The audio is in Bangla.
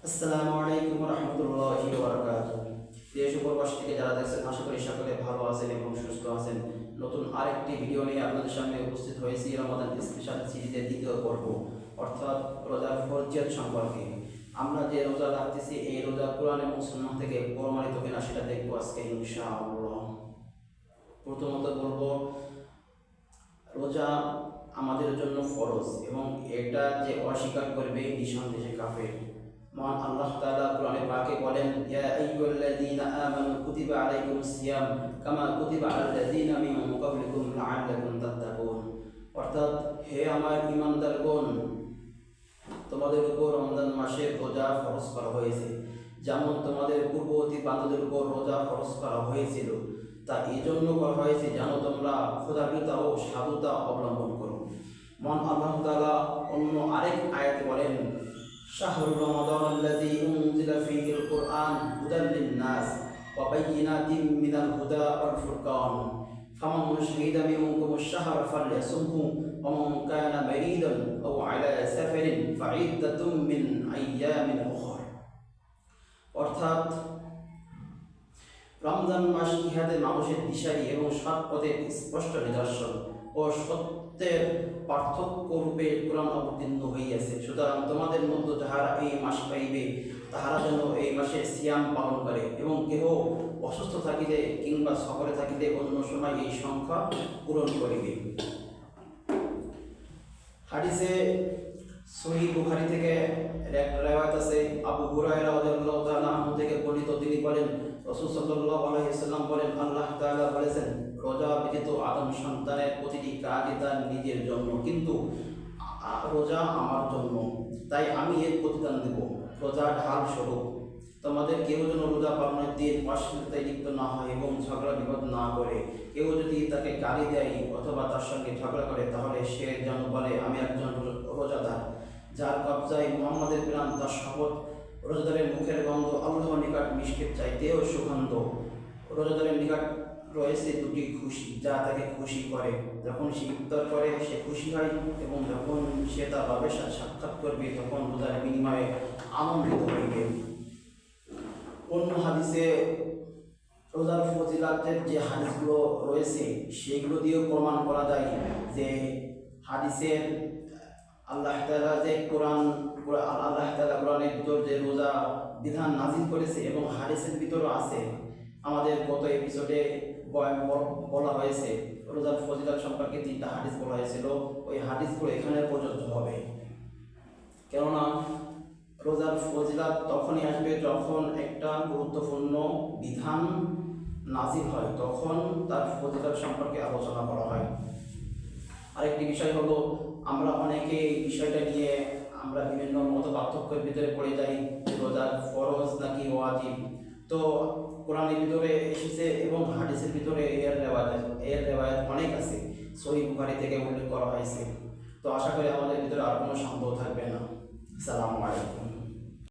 আসসালামু আলাইকুম ওয়া রাহমাতুল্লাহি ওয়া বারাকাতুহু। দেশ ও প্রবাস থেকে যারা দেখছেন, আশা করি সকলে ভালো আছেন এবং সুস্থ আছেন। নতুন আরেকটি ভিডিও নিয়ে আপনাদের সামনে উপস্থিত হয়েছি রমাদান স্পেশাল সিরিজের দ্বিতীয় পর্ব, অর্থাৎ রোজার ফরজিয়ত সম্পর্কে। আমরা যে রোজা রাখতেছি, এই রোজা কোরআন এবং সুন্নাহ থেকে প্রমাণিত কিনা সেটা দেখবো আজকে ইনশাআল্লাহ। প্রথমত বলবো, রোজা আমাদের জন্য ফরজ এবং এটা যে অস্বীকার করবে নিঃসন্দেহে কাফের। মহান আল্লাহ তাআলা কোরআনে পাকে বলেন, ইয়া আইয়ুহাল্লাযীনা আমানু কুতিবা আলাইকুমুস সিয়াম কামা কুতিবা আলাল্লাযীনা মিন ক্বাবলিকুম লাআল্লাকুম তাত্তাকুন। অর্থাৎ, হে আমার ঈমানদারগণ, তোমাদের উপর রমজান মাসে রোজা ফরজ করা হয়েছে, যেমন তোমাদের পূর্ববর্তী বান্দাদের উপর রোজা ফরজ করা হয়েছিল। তা এই জন্য করা হয়েছে যেন তোমরা ক্ষুধার্ততা ও সাধুতা অবলম্বন করো। মহান আল্লাহ তাআলা অন্য আরেক আয়াতে বলেন, শাহরু রমাদানাল্লাযী উনজিলা ফীহিল কুরআন হুদাল লিন-নাস ওয়া বায়্যিনাতিম মিনাল হুদা ওয়াল ফুরকান ফামান শাহিদা মিনকুমুশ শাহরা ফালইয়াসুমহু ওয়া মান কানা মারিদান আও আলা সাফারিন ফাইদ্দাতুম মিন আইয়ামিন উখরা। অর্থাৎ, রমজান মাস ইহাতে মানুষের দিশারি এবং সৎ পথের স্পষ্ট নিদর্শন ও সত্যের পার্থক্য রূপে কোরআন অবতীর্ণ হইয়াছে। সুতরাং তোমাদের মধ্যে যাহারা এই মাস পাইবে, তাহারা যেন এই মাসে সিয়াম পালন করে, এবং কেহ অসুস্থ থাকিলে কিংবা সফরে থাকিলে অন্য সময় এই সংখ্যা পূরণ করিবে। হাদিসে সহিহ বুখারী থেকে রিওয়ায়াত আছে, আবু হুরায়রা রাদিয়াল্লাহু তাআলা আনহু থেকে বর্ণিত, তিনি বলেন, রাসূল সাল্লাল্লাহু আলাইহি ওয়াসাল্লাম বলেন, আল্লাহ তাআলা বলেছেন, রোজা ব্যতীত আদম সন্তানের প্রতিটি কাজই তার নিজের জন্য, কিন্তু রোজা আমার জন্য, তাই আমি এর প্রতিদান দেব রোজা ঢাল স্বরূপ। তোমাদের কেউ যেন রোজা পালনের দিন অশ্লীলতায় লিপ্ত না হয় এবং ঝগড়া বিবাদ না করে। কেউ যদি তাকে গালি দেয় অথবা তার সঙ্গে ঝগড়া করে, তাহলে সে যেন বলে, আমি একজন রোজাদার যার কবজায় মুহাম্মাদের প্রাণ, তার শপথ, রোজাদারের মুখের গন্ধ আল্লাহর নিকট মিষ্টির চাইতেও সুগন্ধ। রোজাদারের নিকট রয়েছে দুটি খুশি, যা তাকে খুশি করে। যখন সে ইফতার করে সে খুশি হয়, এবং যখন সে তার রবের সাথে সাক্ষাৎ করবে তখন রোজার বিনিময়ে আনন্দিত হইবে। অন্য হাদিসে রোজার ফজিলাতের যে হাদিসগুলো রয়েছে সেগুলো দিয়েও প্রমাণ করা যায় যে হাদিসের আল্লাহ তাআলা যে আল্লাহ তাআলা কোরআনের ভিতর যে রোজা বিধান নাজিল করেছে, এবং হাদিসের ভিতরও আছে। আমাদের গত এপিসোডে বলা হয়েছে রোজার ফজিলত সম্পর্কে 3টা হাদিস বলা হয়েছিল। ওই হাদিসগুলো এখানে প্রযোজ্য হবে, কেননা রোজার ফজিলত তখনই আসবে যখন একটা গুরুত্বপূর্ণ বিধান নাজিল হয়, তখন তার ফজিলত সম্পর্কে আলোচনা করা হয়। আরেকটি বিষয় হলো, আমরা অনেকে এই বিষয়টা নিয়ে আমরা বিভিন্ন মত পার্থক্যের ভিতরে পড়ে যাই, রোজার ফরজ নাকি ওয়াজিব। তো কোরআনের ভিতরে এসেছে এবং হাদিসের ভিতরে এর রেওয়ায়াত অনেক আছে, সহিহ বুখারী থেকে উল্লেখ করা হয়েছে। তো আশা করি আমাদের ভিতরে আর কোনো সন্দেহ থাকবে না। আসসালামু আলাইকুম।